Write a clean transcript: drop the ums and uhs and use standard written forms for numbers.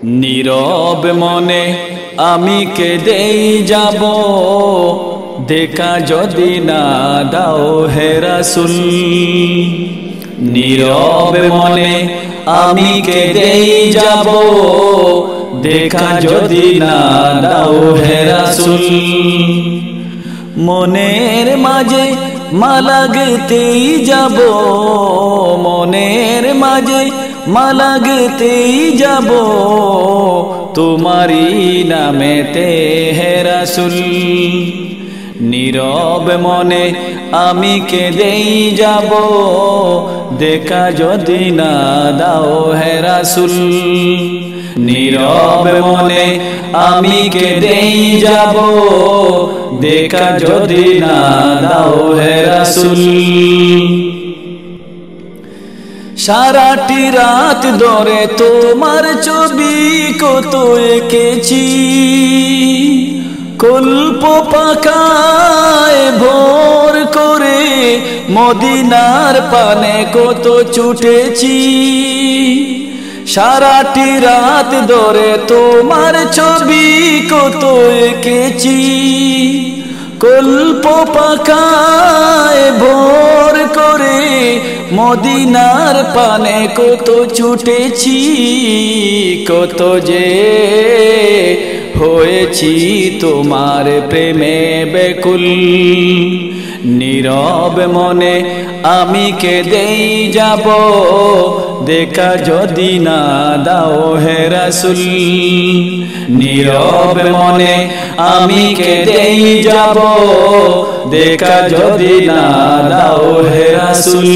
নীরব মনে আমি কেঁদেই যাব, দেখা যদি না দাও হে রাসূল। নীরব মনে আমি কেঁদেই যাব, দেখা যদি না দাও হে রাসূল। মনের মাঝে মালা গেঁথেই যাব, মনের মাঝে মালা গেঁথেই যাব, তোমারি নামেতে হে রাসূল। নীরব মনে আমি কেঁদেই যাব, দেখা যদি না দাও হে রাসূল। নীরব মনে আমি কেঁদেই যাব, দেখা যদি না দাও হে রাসূল। সারাটি রাত ধরে তোমার ছবি কত এঁকেছি, কল্প পাখায় ভোর করে মদিনার পানে কত ছুটেছি। সারাটি রাত ধরে তোমার ছবি কত এঁকেছি, কল্প পাখায় ভোর করে মদিনার পানে কত ছুটেছি। কত যে হয়েছি তোমার প্রেমে বেকুল, নীরব মনে আমি কেঁদেই যাব, দেখা যদি না দাও হে রাসূল। নীরব মনে আমি কেঁদেই যাব, দেখা যদি না দাও হে রাসূল।